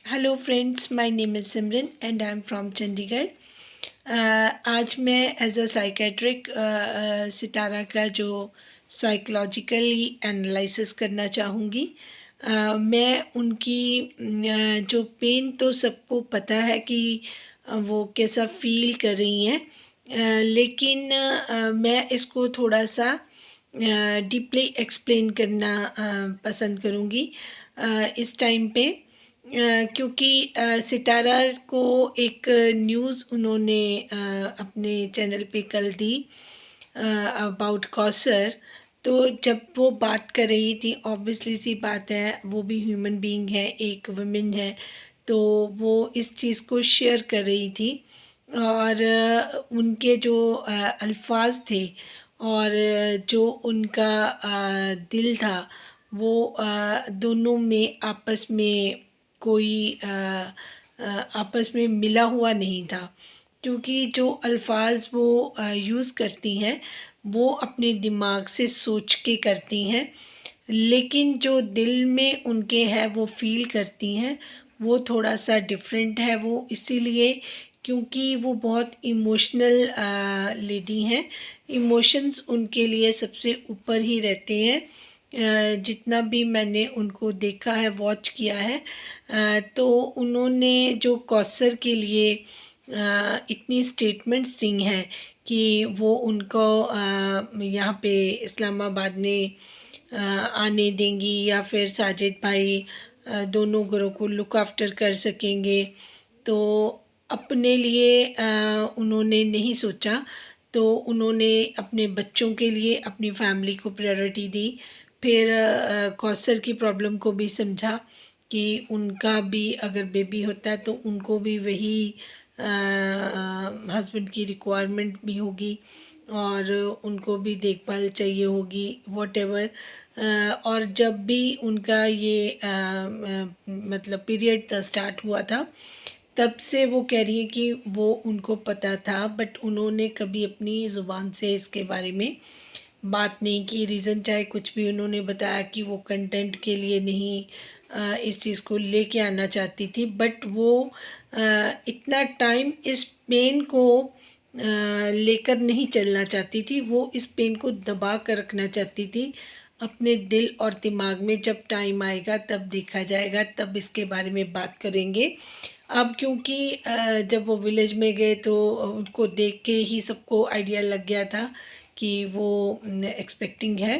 Hello friends, my name is Simran and I am from Chandigarh. आज मैं as a psychiatric सितारा का जो psychologically analysis करना चाहूँगी। मैं उनकी जो पेन तो सबको पता है कि वो कैसा फ़ील कर रही हैं, लेकिन मैं इसको थोड़ा सा डीपली एक्सप्लेन करना पसंद करूँगी इस टाइम पे, क्योंकि सितारा को एक न्यूज़ उन्होंने अपने चैनल पे कल दी अबाउट कौसर। तो जब वो बात कर रही थी, ऑब्वियसली सी बात है, वो भी ह्यूमन बीइंग है, एक वुमेन है, तो वो इस चीज़ को शेयर कर रही थी। और उनके जो अल्फाज थे और जो उनका दिल था, वो दोनों में आपस में कोई आपस में मिला हुआ नहीं था, क्योंकि जो अल्फाज वो यूज़ करती हैं वो अपने दिमाग से सोच के करती हैं, लेकिन जो दिल में उनके है वो फ़ील करती हैं, वो थोड़ा सा डिफरेंट है। वो इसीलिए क्योंकि वो बहुत इमोशनल लेडी हैं, इमोशंस उनके लिए सबसे ऊपर ही रहते हैं। जितना भी मैंने उनको देखा है, वॉच किया है, तो उन्होंने जो कौसर के लिए इतनी स्टेटमेंट्स दी हैं कि वो उनको यहाँ पे इस्लामाबाद में आने देंगी या फिर साजिद भाई दोनों घरों को लुक आफ्टर कर सकेंगे। तो अपने लिए उन्होंने नहीं सोचा, तो उन्होंने अपने बच्चों के लिए अपनी फैमिली को प्रायोरिटी दी। फिर कौसर की प्रॉब्लम को भी समझा कि उनका भी अगर बेबी होता है तो उनको भी वही हस्बैंड की रिक्वायरमेंट भी होगी और उनको भी देखभाल चाहिए होगी, वॉटेवर। और जब भी उनका ये मतलब पीरियड स्टार्ट हुआ था, तब से वो कह रही है कि वो उनको पता था, बट उन्होंने कभी अपनी ज़ुबान से इसके बारे में बात नहीं की। रीज़न चाहे कुछ भी, उन्होंने बताया कि वो कंटेंट के लिए नहीं इस चीज़ को लेके आना चाहती थी, बट वो इतना टाइम इस पेन को लेकर नहीं चलना चाहती थी। वो इस पेन को दबा कर रखना चाहती थी अपने दिल और दिमाग में। जब टाइम आएगा तब देखा जाएगा, तब इसके बारे में बात करेंगे। अब क्योंकि जब वो विलेज में गए तो उनको देख के ही सबको आइडिया लग गया था कि वो एक्सपेक्टिंग है।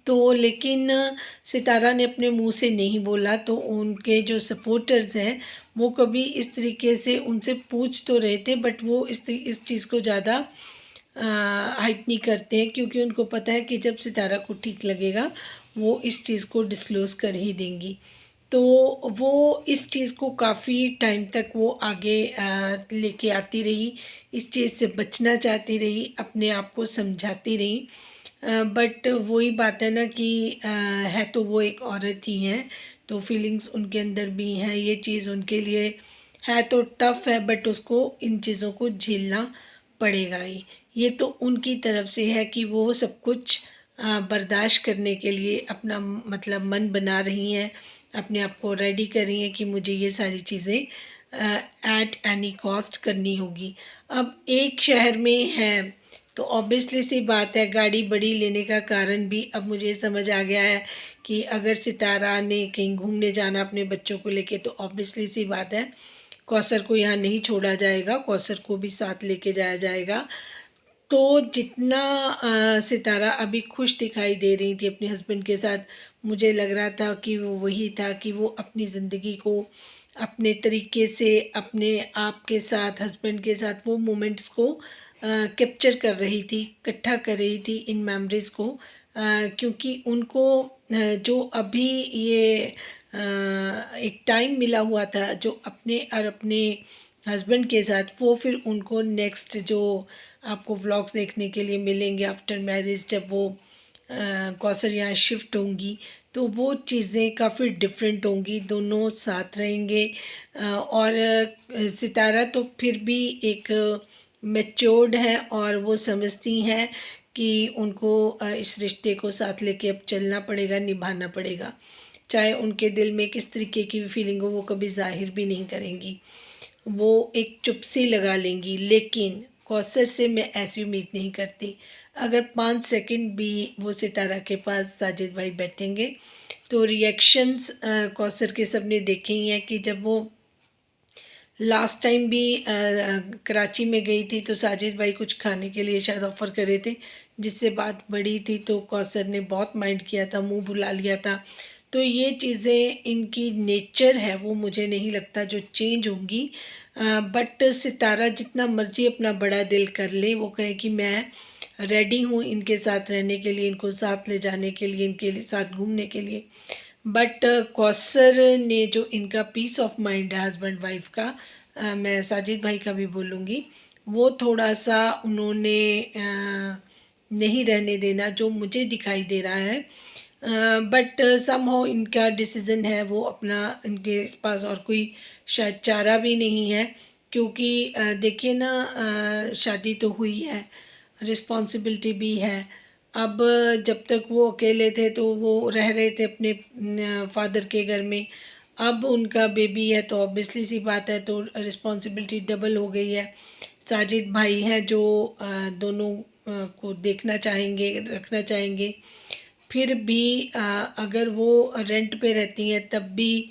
तो लेकिन सितारा ने अपने मुंह से नहीं बोला, तो उनके जो सपोर्टर्स हैं वो कभी इस तरीके से उनसे पूछ तो रहे थे, बट वो इस चीज़ को ज़्यादा हाइट नहीं करते हैं, क्योंकि उनको पता है कि जब सितारा को ठीक लगेगा वो इस चीज़ को डिस्क्लोज़ कर ही देंगी। तो वो इस चीज़ को काफ़ी टाइम तक वो आगे लेके आती रही, इस चीज़ से बचना चाहती रही, अपने आप को समझाती रही। बट वही बात है ना कि है तो वो एक औरत ही हैं, तो फीलिंग्स उनके अंदर भी हैं। ये चीज़ उनके लिए है तो टफ़ है, बट उसको इन चीज़ों को झेलना पड़ेगा ही। ये तो उनकी तरफ से है कि वो सब कुछ बर्दाश्त करने के लिए अपना मतलब मन बना रही हैं, अपने आप को रेडी कर रही हैं कि मुझे ये सारी चीज़ें एट एनी कॉस्ट करनी होगी। अब एक शहर में है तो ऑब्वियसली सी बात है, गाड़ी बड़ी लेने का कारण भी अब मुझे समझ आ गया है कि अगर सितारा ने कहीं घूमने जाना अपने बच्चों को लेके, तो ऑब्वियसली सी बात है कौसर को यहाँ नहीं छोड़ा जाएगा, कौसर को भी साथ लेके जाया जाएगा। तो जितना सितारा अभी खुश दिखाई दे रही थी अपने हस्बैंड के साथ, मुझे लग रहा था कि वो वही था कि वो अपनी ज़िंदगी को अपने तरीके से अपने आप के साथ, हस्बैंड के साथ वो मोमेंट्स को कैप्चर कर रही थी, इकट्ठा कर रही थी इन मेमोरीज़ को, क्योंकि उनको जो अभी ये एक टाइम मिला हुआ था जो अपने और अपने हस्बैंड के साथ, वो फिर उनको नेक्स्ट जो आपको व्लॉग्स देखने के लिए मिलेंगे आफ्टर मैरिज, जब वो कौसर यहाँ शिफ्ट होंगी, तो वो चीज़ें काफ़ी डिफरेंट होंगी, दोनों साथ रहेंगे। और सितारा तो फिर भी एक मैच्योर्ड है और वो समझती हैं कि उनको इस रिश्ते को साथ लेके अब चलना पड़ेगा, निभाना पड़ेगा। चाहे उनके दिल में किस तरीके की भी फीलिंग हो, वो कभी ज़ाहिर भी नहीं करेंगी, वो एक चुप्पी लगा लेंगी। लेकिन कौसर से मैं ऐसी उम्मीद नहीं करती। अगर 5 सेकंड भी वो सितारा के पास साजिद भाई बैठेंगे तो रिएक्शंस कौसर के सबने देखे ही हैं कि जब वो लास्ट टाइम भी कराची में गई थी तो साजिद भाई कुछ खाने के लिए शायद ऑफ़र कर रहे थे, जिससे बात बढ़ी थी तो कौसर ने बहुत माइंड किया था, मुंह बुला लिया था। तो ये चीज़ें इनकी नेचर है, वो मुझे नहीं लगता जो चेंज होंगी। बट सितारा जितना मर्ज़ी अपना बड़ा दिल कर ले, वो कहे कि मैं रेडी हूँ इनके साथ रहने के लिए, इनको साथ ले जाने के लिए, इनके लिए साथ घूमने के लिए। बट कौसर ने जो इनका पीस ऑफ माइंड है हस्बैंड वाइफ का, मैं साजिद भाई का भी बोलूँगी, वो थोड़ा सा उन्होंने नहीं रहने देना जो मुझे दिखाई दे रहा है। बट समहाउ इनका डिसीज़न है वो अपना, इनके पास और कोई शायद चारा भी नहीं है, क्योंकि देखिए ना, शादी तो हुई है, रिस्पॉन्सिबिलिटी भी है। अब जब तक वो अकेले थे तो वो रह रहे थे अपने फादर के घर में। अब उनका बेबी है तो ऑब्वियसली सी बात है, तो रिस्पॉन्सिबिलिटी डबल हो गई है। साजिद भाई हैं जो दोनों को देखना चाहेंगे, रखना चाहेंगे। फिर भी अगर वो रेंट पे रहती हैं तब भी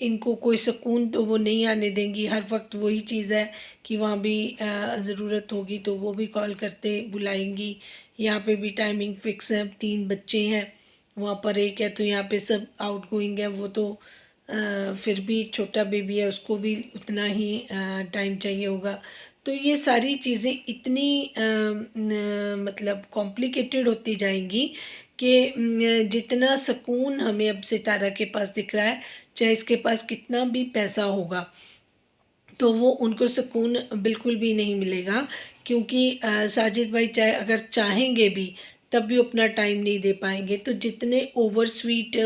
इनको कोई सुकून तो वो नहीं आने देंगी। हर वक्त वही चीज़ है कि वहाँ भी ज़रूरत होगी तो वो भी कॉल करते बुलाएंगी। यहाँ पे भी टाइमिंग फिक्स है, 3 बच्चे हैं, वहाँ पर एक है, तो यहाँ पे सब आउट गोइंग है। वो तो फिर भी छोटा बेबी है, उसको भी उतना ही टाइम चाहिए होगा। तो ये सारी चीज़ें इतनी मतलब कॉम्प्लिकेटेड होती जाएंगी कि जितना सुकून हमें अब सितारा के पास दिख रहा है, चाहे इसके पास कितना भी पैसा होगा, तो वो उनको सुकून बिल्कुल भी नहीं मिलेगा। क्योंकि साजिद भाई चाहे अगर चाहेंगे भी तब भी अपना टाइम नहीं दे पाएंगे। तो जितने ओवर स्वीट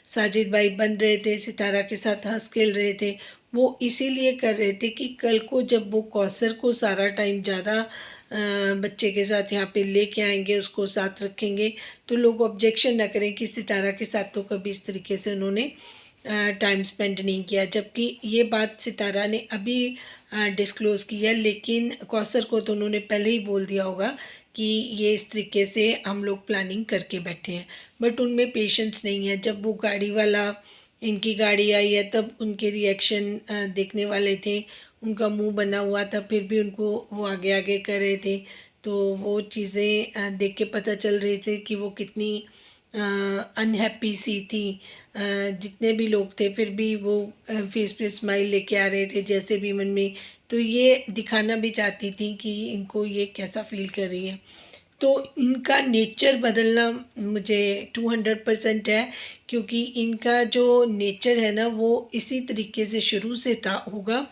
साजिद भाई बन रहे थे, सितारा के साथ हंस खेल रहे थे, वो इसीलिए कर रहे थे कि कल को जब वो कौसर को सारा टाइम ज़्यादा बच्चे के साथ यहाँ पे लेके आएंगे, उसको साथ रखेंगे, तो लोग ऑब्जेक्शन ना करें कि सितारा के साथ तो कभी इस तरीके से उन्होंने टाइम स्पेंड नहीं किया। जबकि ये बात सितारा ने अभी डिस्क्लोज़ की है, लेकिन कौसर को तो उन्होंने पहले ही बोल दिया होगा कि ये इस तरीके से हम लोग प्लानिंग करके बैठे हैं। बट उनमें पेशेंस नहीं है। जब वो गाड़ी वाला, इनकी गाड़ी आई है, तब उनके रिएक्शन देखने वाले थे, उनका मुंह बना हुआ था, फिर भी उनको वो आगे आगे कर रहे थे। तो वो चीज़ें देख के पता चल रही थी कि वो कितनी अनहैप्पी सी थी। जितने भी लोग थे फिर भी वो फेस पे स्माइल लेके आ रहे थे जैसे भी मन में। तो ये दिखाना भी चाहती थी कि इनको ये कैसा फील कर रही है। तो इनका नेचर बदलना मुझे 200% है, क्योंकि इनका जो नेचर है ना वो इसी तरीके से शुरू से था, होगा।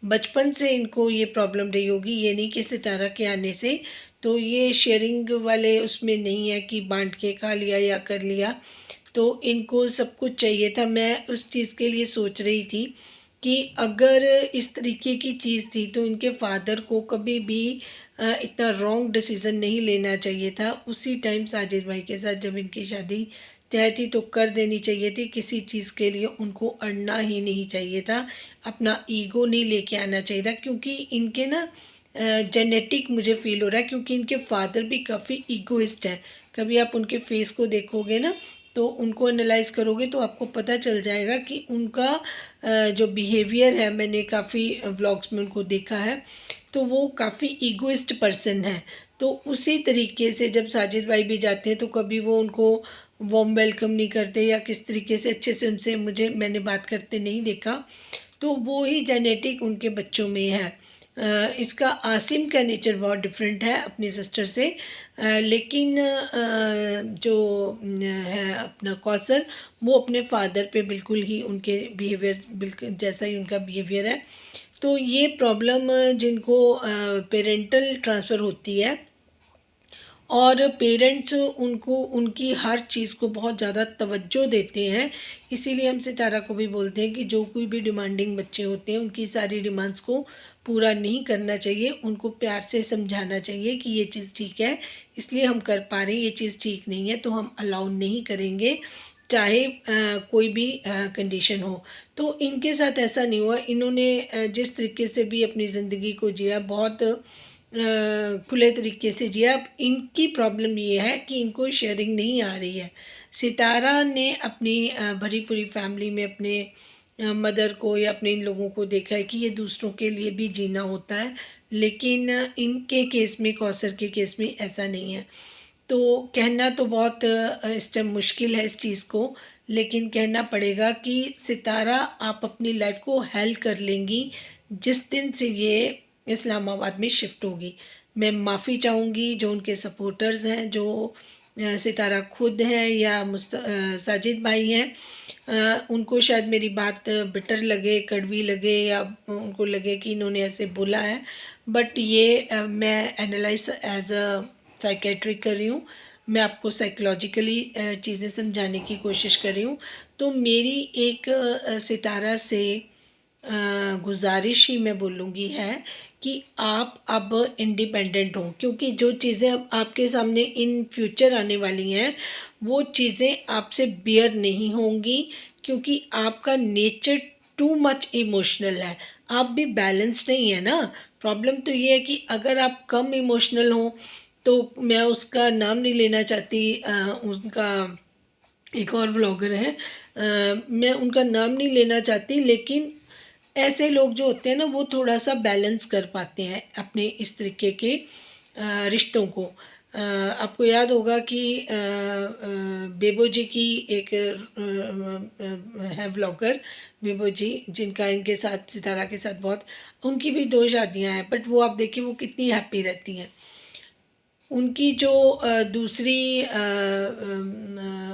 बचपन से इनको ये प्रॉब्लम रही होगी, ये नहीं कि सितारा के आने से। तो ये शेयरिंग वाले उसमें नहीं है कि बांट के खा लिया या कर लिया। तो इनको सब कुछ चाहिए था। मैं उस चीज़ के लिए सोच रही थी कि अगर इस तरीके की चीज़ थी तो इनके फादर को कभी भी इतना रॉन्ग डिसीज़न नहीं लेना चाहिए था। उसी टाइम साजिद भाई के साथ जब इनकी शादी तय थी तो कर देनी चाहिए थी। किसी चीज़ के लिए उनको अड़ना ही नहीं चाहिए था, अपना ईगो नहीं लेके आना चाहिए था। क्योंकि इनके ना जेनेटिक मुझे फील हो रहा है, क्योंकि इनके फादर भी काफ़ी ईगोइस्ट हैं। कभी आप उनके फेस को देखोगे ना, तो उनको एनालाइज करोगे तो आपको पता चल जाएगा कि उनका जो बिहेवियर है, मैंने काफ़ी व्लॉग्स में उनको देखा है, तो वो काफ़ी ईगोइस्ट पर्सन है। तो उसी तरीके से जब साजिद भाई भी जाते हैं तो कभी वो उनको वार्म वेलकम नहीं करते या किस तरीके से अच्छे से उनसे मैंने बात करते नहीं देखा। तो वो ही जेनेटिक उनके बच्चों में है। इसका आसिम का नेचर बहुत डिफरेंट है अपनी सिस्टर से। लेकिन जो है अपना कौसर, वो अपने फादर पे बिल्कुल ही उनके बिहेवियर बिल्कुल जैसा ही उनका बिहेवियर है। तो ये प्रॉब्लम जिनको पेरेंटल ट्रांसफ़र होती है और पेरेंट्स उनको उनकी हर चीज़ को बहुत ज़्यादा तवज्जो देते हैं, इसीलिए हम सितारा को भी बोलते हैं कि जो कोई भी डिमांडिंग बच्चे होते हैं उनकी सारी डिमांड्स को पूरा नहीं करना चाहिए, उनको प्यार से समझाना चाहिए कि ये चीज़ ठीक है, इसलिए हम कर पा रहे हैं, ये चीज़ ठीक नहीं है तो हम अलाउ नहीं करेंगे। चाहे कोई भी कंडीशन हो। तो इनके साथ ऐसा नहीं हुआ। इन्होंने जिस तरीके से भी अपनी ज़िंदगी को जिया, बहुत खुले तरीके से जिया। अब इनकी प्रॉब्लम ये है कि इनको शेयरिंग नहीं आ रही है। सितारा ने अपनी भरी पूरी फैमिली में अपने मदर को या अपने इन लोगों को देखा है कि ये दूसरों के लिए भी जीना होता है, लेकिन इनके केस में, कौसर के केस में ऐसा नहीं है। तो कहना तो बहुत इस टाइम मुश्किल है इस चीज़ को, लेकिन कहना पड़ेगा कि सितारा आप अपनी लाइफ को हेल कर लेंगी जिस दिन से ये इस्लामाबाद में शिफ्ट होगी। मैं माफ़ी चाहूँगी जो उनके सपोर्टर्स हैं, जो सितारा खुद हैं या साजिद भाई हैं, उनको शायद मेरी बात बिटर लगे, कड़वी लगे, या उनको लगे कि इन्होंने ऐसे बोला है। बट ये मैं एनालाइज एज अ साइकेट्रिक कर रही हूँ। मैं आपको साइकोलॉजिकली चीज़ें समझाने की कोशिश कर रही हूँ। तो मेरी एक सितारा से गुज़ारिश ही मैं बोलूँगी है कि आप अब इंडिपेंडेंट हों, क्योंकि जो चीज़ें अब आपके सामने इन फ्यूचर आने वाली हैं, वो चीज़ें आपसे बियर नहीं होंगी, क्योंकि आपका नेचर टू मच इमोशनल है। आप भी बैलेंस्ड नहीं है ना। प्रॉब्लम तो ये है कि अगर आप कम इमोशनल हों, तो मैं उसका नाम नहीं लेना चाहती, उनका एक और व्लॉगर है, मैं उनका नाम नहीं लेना चाहती, लेकिन ऐसे लोग जो होते हैं ना, वो थोड़ा सा बैलेंस कर पाते हैं अपने इस तरीके के रिश्तों को। आपको याद होगा कि बेबो जी की एक है व्लॉगर, बेबो जी, जिनका इनके साथ, सितारा के साथ बहुत, उनकी भी 2 शादियां हैं, बट वो आप देखिए वो कितनी हैप्पी रहती हैं। उनकी जो दूसरी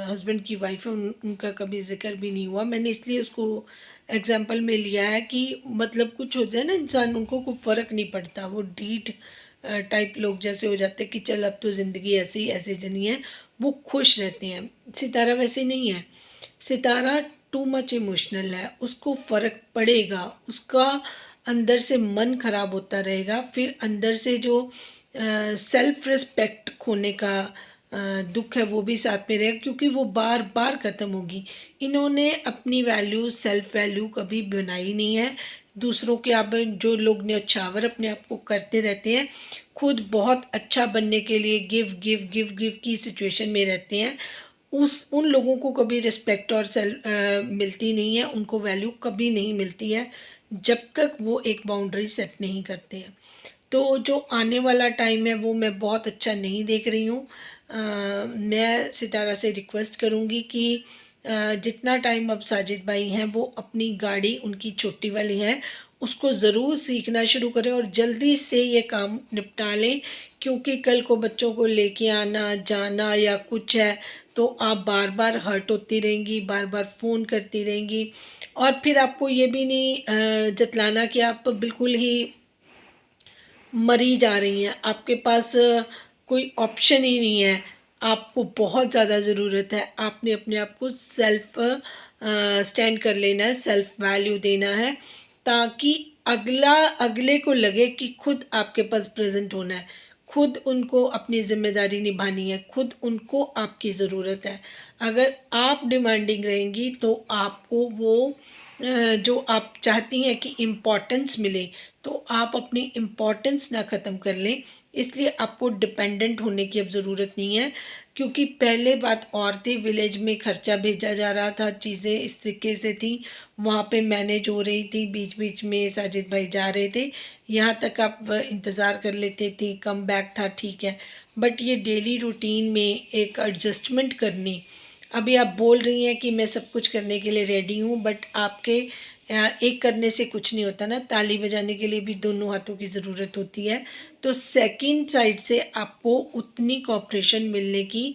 हस्बैंड की वाइफ है, उनका कभी ज़िक्र भी नहीं हुआ। मैंने इसलिए उसको एग्जांपल में लिया है कि मतलब कुछ होता है ना इंसान, उनको कोई फ़र्क नहीं पड़ता, वो ढीठ टाइप लोग जैसे हो जाते हैं कि चल अब तो ज़िंदगी ऐसे ही ऐसे जनी है, वो खुश रहते हैं। सितारा वैसे नहीं है। सितारा टू मच इमोशनल है, उसको फ़र्क पड़ेगा, उसका अंदर से मन खराब होता रहेगा, फिर अंदर से जो सेल्फ रिस्पेक्ट खोने का दुख है वो भी साथ में रहेगा, क्योंकि वो बार बार ख़त्म होगी। इन्होंने अपनी वैल्यू, सेल्फ वैल्यू कभी बनाई नहीं है। दूसरों के आप जो लोग न्यौछावर अपने आप को करते रहते हैं, खुद बहुत अच्छा बनने के लिए गिव गिव गिव गिव की सिचुएशन में रहते हैं, उन लोगों को कभी रिस्पेक्ट और मिलती नहीं है, उनको वैल्यू कभी नहीं मिलती है जब तक वो एक बाउंड्री सेट नहीं करते हैं। तो जो आने वाला टाइम है वो मैं बहुत अच्छा नहीं देख रही हूँ। मैं सितारा से रिक्वेस्ट करूँगी कि जितना टाइम अब साजिद भाई हैं वो अपनी गाड़ी, उनकी छोटी वाली है, उसको ज़रूर सीखना शुरू करें और जल्दी से ये काम निपटा लें, क्योंकि कल को बच्चों को लेके आना जाना या कुछ है तो आप बार बार हर्ट होती रहेंगी, बार बार फ़ोन करती रहेंगी, और फिर आपको ये भी नहीं जतलाना कि आप बिल्कुल ही मरी जा रही हैं, आपके पास कोई ऑप्शन ही नहीं है। आपको बहुत ज़्यादा ज़रूरत है, आपने अपने आप को सेल्फ स्टैंड कर लेना है, सेल्फ वैल्यू देना है, ताकि अगले को लगे कि खुद आपके पास प्रेजेंट होना है, खुद उनको अपनी ज़िम्मेदारी निभानी है, खुद उनको आपकी ज़रूरत है। अगर आप डिमांडिंग रहेंगी तो आपको वो जो आप चाहती हैं कि इम्पोर्टेंस मिले, तो आप अपनी इम्पोर्टेंस ना ख़त्म कर लें। इसलिए आपको डिपेंडेंट होने की अब ज़रूरत नहीं है, क्योंकि पहले बात और थी, विलेज में खर्चा भेजा जा रहा था, चीज़ें इस तरीके से थी, वहाँ पे मैनेज हो रही थी, बीच बीच में साजिद भाई जा रहे थे, यहाँ तक आप इंतज़ार कर लेते थे, कम बैक था, ठीक है। बट ये डेली रूटीन में एक एडजस्टमेंट करनी, अभी आप बोल रही हैं कि मैं सब कुछ करने के लिए रेडी हूँ, बट आपके एक करने से कुछ नहीं होता ना, ताली बजाने के लिए भी दोनों हाथों की ज़रूरत होती है। तो सेकंड साइड से आपको उतनी कोऑपरेशन मिलने की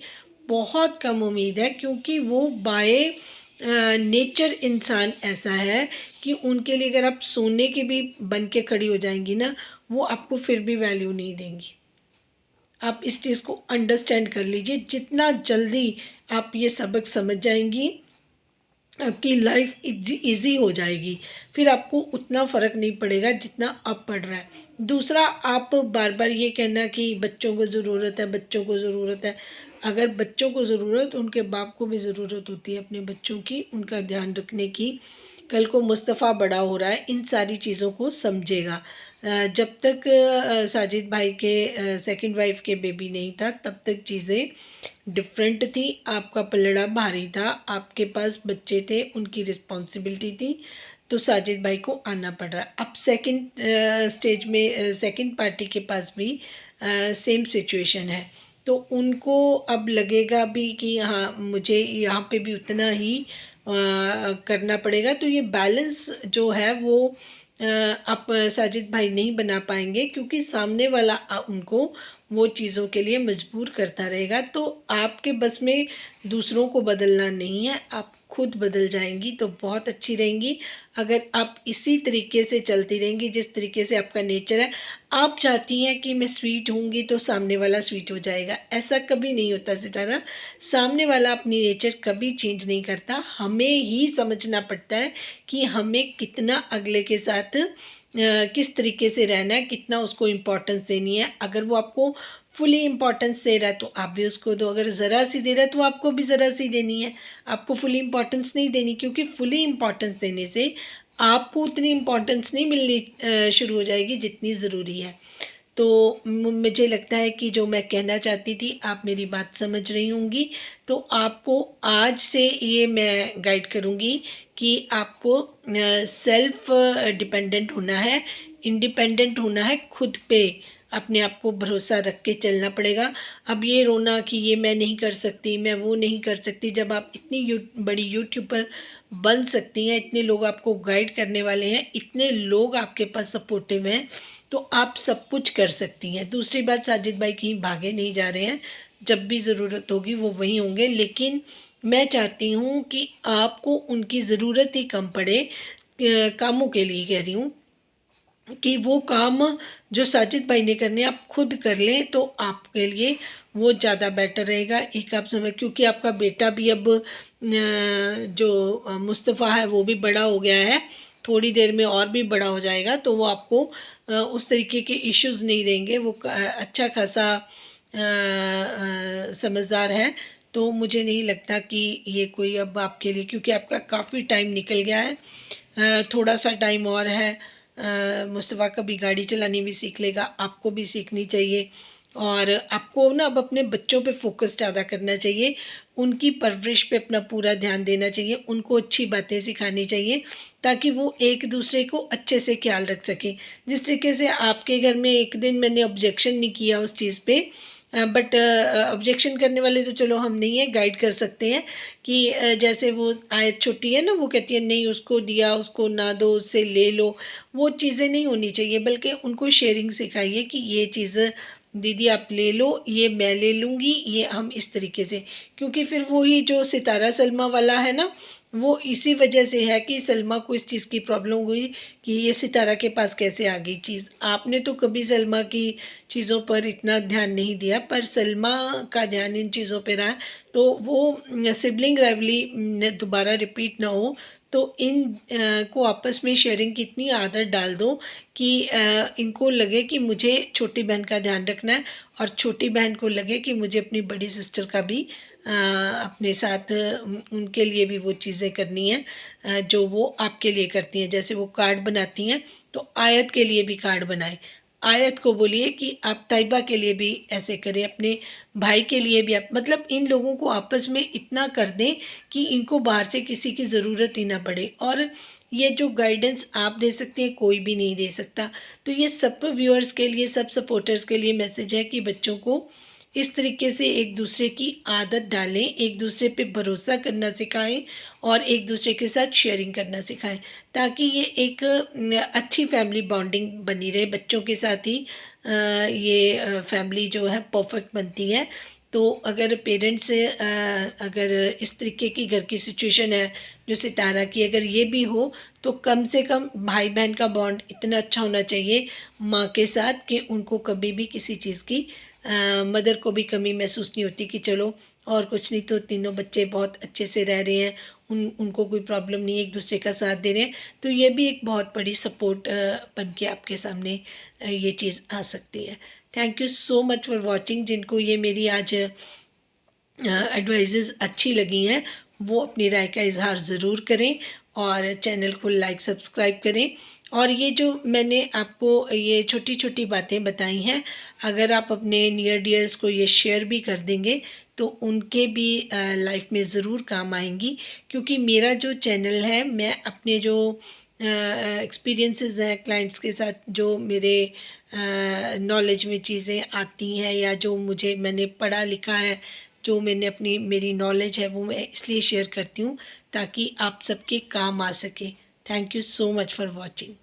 बहुत कम उम्मीद है, क्योंकि वो बाय नेचर इंसान ऐसा है कि उनके लिए अगर आप सोने के भी बन के खड़ी हो जाएंगी ना, वो आपको फिर भी वैल्यू नहीं देंगी। आप इस चीज़ को अंडरस्टैंड कर लीजिए, जितना जल्दी आप ये सबक समझ जाएंगी, आपकी लाइफ इजी हो जाएगी, फिर आपको उतना फ़र्क नहीं पड़ेगा जितना अब पड़ रहा है। दूसरा, आप बार बार ये कहना कि बच्चों को ज़रूरत है, बच्चों को ज़रूरत है, अगर बच्चों को ज़रूरत, उनके बाप को भी ज़रूरत होती है अपने बच्चों की, उनका ध्यान रखने की। कल को मुस्तफ़ा बड़ा हो रहा है, इन सारी चीज़ों को समझेगा। जब तक साजिद भाई के सेकंड वाइफ के बेबी नहीं था, तब तक चीज़ें डिफरेंट थी। आपका पलड़ा भारी था, आपके पास बच्चे थे, उनकी रिस्पॉन्सिबिलिटी थी, तो साजिद भाई को आना पड़ रहा है। अब सेकंड स्टेज में सेकंड पार्टी के पास भी सेम सिचुएशन है, तो उनको अब लगेगा भी कि हाँ, मुझे यहाँ पे भी उतना ही करना पड़ेगा। तो ये बैलेंस जो है वो आप साजिद भाई नहीं बना पाएंगे, क्योंकि सामने वाला उनको वो चीज़ों के लिए मजबूर करता रहेगा। तो आपके बस में दूसरों को बदलना नहीं है, आप खुद बदल जाएंगी तो बहुत अच्छी रहेंगी। अगर आप इसी तरीके से चलती रहेंगी जिस तरीके से आपका नेचर है, आप चाहती हैं कि मैं स्वीट होंगी तो सामने वाला स्वीट हो जाएगा, ऐसा कभी नहीं होता सितारा। सामने वाला अपनी नेचर कभी चेंज नहीं करता, हमें ही समझना पड़ता है कि हमें कितना अगले के साथ किस तरीके से रहना है, कितना उसको इम्पोर्टेंस देनी है। अगर वो आपको फुली इम्पोर्टेंस दे रहा है तो आप भी उसको दो, अगर ज़रा सी दे रहा है तो आपको भी ज़रा सी देनी है। आपको फुली इम्पोर्टेंस नहीं देनी, क्योंकि फुली इम्पोर्टेंस देने से आपको उतनी इम्पोर्टेंस नहीं मिलनी शुरू हो जाएगी जितनी ज़रूरी है। तो मुझे लगता है कि जो मैं कहना चाहती थी आप मेरी बात समझ रही होंगी। तो आपको आज से ये मैं गाइड करूँगी कि आपको सेल्फ डिपेंडेंट होना है, इंडिपेंडेंट होना है, खुद पे अपने आप को भरोसा रख के चलना पड़ेगा। अब ये रोना कि ये मैं नहीं कर सकती, मैं वो नहीं कर सकती, जब आप इतनी बड़ी यूट्यूबर बन सकती हैं, इतने लोग आपको गाइड करने वाले हैं, इतने लोग आपके पास सपोर्टिव हैं, तो आप सब कुछ कर सकती हैं। दूसरी बात, साजिद भाई कहीं भागे नहीं जा रहे हैं, जब भी ज़रूरत होगी वो वहीं होंगे। लेकिन मैं चाहती हूँ कि आपको उनकी ज़रूरत ही कम पड़े, कामों के लिए कह रही हूँ, कि वो काम जो साजिद भाई ने करने आप खुद कर लें तो आपके लिए वो ज़्यादा बेटर रहेगा। एक आप समय, क्योंकि आपका बेटा भी अब जो मुस्तफ़ा है वो भी बड़ा हो गया है, थोड़ी देर में और भी बड़ा हो जाएगा, तो वो आपको उस तरीके के इश्यूज़ नहीं रहेंगे। वो अच्छा खासा समझदार है, तो मुझे नहीं लगता कि ये कोई अब आपके लिए, क्योंकि आपका काफ़ी टाइम निकल गया है, थोड़ा सा टाइम और है। मुस्तफ़ा कभी गाड़ी चलानी भी सीख लेगा, आपको भी सीखनी चाहिए। और आपको ना अब अपने बच्चों पे फोकस ज़्यादा करना चाहिए, उनकी परवरिश पे अपना पूरा ध्यान देना चाहिए, उनको अच्छी बातें सिखानी चाहिए, ताकि वो एक दूसरे को अच्छे से ख्याल रख सकें। जिस तरीके से आपके घर में एक दिन मैंने ऑब्जेक्शन नहीं किया उस चीज़ पे, बट ऑब्जेक्शन करने वाले तो चलो हम नहीं है, गाइड कर सकते हैं कि जैसे वो आयत छोटी है ना, वो कहती है नहीं उसको दिया, उसको ना दो, उससे ले लो, वो चीज़ें नहीं होनी चाहिए, बल्कि उनको शेयरिंग सिखाइए कि ये चीज़ दीदी आप ले लो, ये मैं ले लूँगी, ये हम इस तरीके से। क्योंकि फिर वही जो सितारा सलमा वाला है ना, वो इसी वजह से है कि सलमा को इस चीज़ की प्रॉब्लम हुई कि ये सितारा के पास कैसे आ गई चीज़। आपने तो कभी सलमा की चीज़ों पर इतना ध्यान नहीं दिया, पर सलमा का ध्यान इन चीज़ों पे रहा, तो वो सिबलिंग राइवली दोबारा रिपीट ना हो। तो इन को आपस में शेयरिंग की इतनी आदत डाल दो कि इनको लगे कि मुझे छोटी बहन का ध्यान रखना है, और छोटी बहन को लगे कि मुझे अपनी बड़ी सिस्टर का भी अपने साथ उनके लिए भी वो चीज़ें करनी है जो वो आपके लिए करती हैं। जैसे वो कार्ड बनाती हैं, तो आयत के लिए भी कार्ड बनाएं, आयत को बोलिए कि आप ताइबा के लिए भी ऐसे करें, अपने भाई के लिए भी आप, मतलब इन लोगों को आपस में इतना कर दें कि इनको बाहर से किसी की ज़रूरत ही ना पड़े। और ये जो गाइडेंस आप दे सकते हैं कोई भी नहीं दे सकता। तो ये सब व्यूअर्स के लिए, सब सपोर्टर्स के लिए मैसेज है कि बच्चों को इस तरीके से एक दूसरे की आदत डालें, एक दूसरे पे भरोसा करना सिखाएं, और एक दूसरे के साथ शेयरिंग करना सिखाएं, ताकि ये एक अच्छी फैमिली बॉन्डिंग बनी रहे। बच्चों के साथ ही ये फैमिली जो है परफेक्ट बनती है। तो अगर पेरेंट्स अगर इस तरीके की घर की सिचुएशन है जो सितारा की, अगर ये भी हो, तो कम से कम भाई बहन का बॉन्ड इतना अच्छा होना चाहिए माँ के साथ कि उनको कभी भी किसी चीज़ की मदर को भी कमी महसूस नहीं होती, कि चलो और कुछ नहीं तो तीनों बच्चे बहुत अच्छे से रह रहे हैं, उनको कोई प्रॉब्लम नहीं है, एक दूसरे का साथ दे रहे हैं। तो ये भी एक बहुत बड़ी सपोर्ट बन के आपके सामने ये चीज़ आ सकती है। Thank you so much for watching. जिनको ये मेरी आज एडवाइजेज़ अच्छी लगी हैं वो अपनी राय का इज़हार ज़रूर करें और चैनल को लाइक सब्सक्राइब करें। और ये जो मैंने आपको ये छोटी छोटी बातें बताई हैं, अगर आप अपने नियर डियर्स को ये शेयर भी कर देंगे तो उनके भी लाइफ में ज़रूर काम आएंगी। क्योंकि मेरा जो चैनल है, मैं अपने जो एक्सपीरियंसेस हैं क्लाइंट्स के साथ, जो मेरे नॉलेज में चीज़ें आती हैं या जो मैंने पढ़ा लिखा है, जो मेरी नॉलेज है, वो मैं इसलिए शेयर करती हूँ ताकि आप सबके काम आ सके। Thank you so much for watching.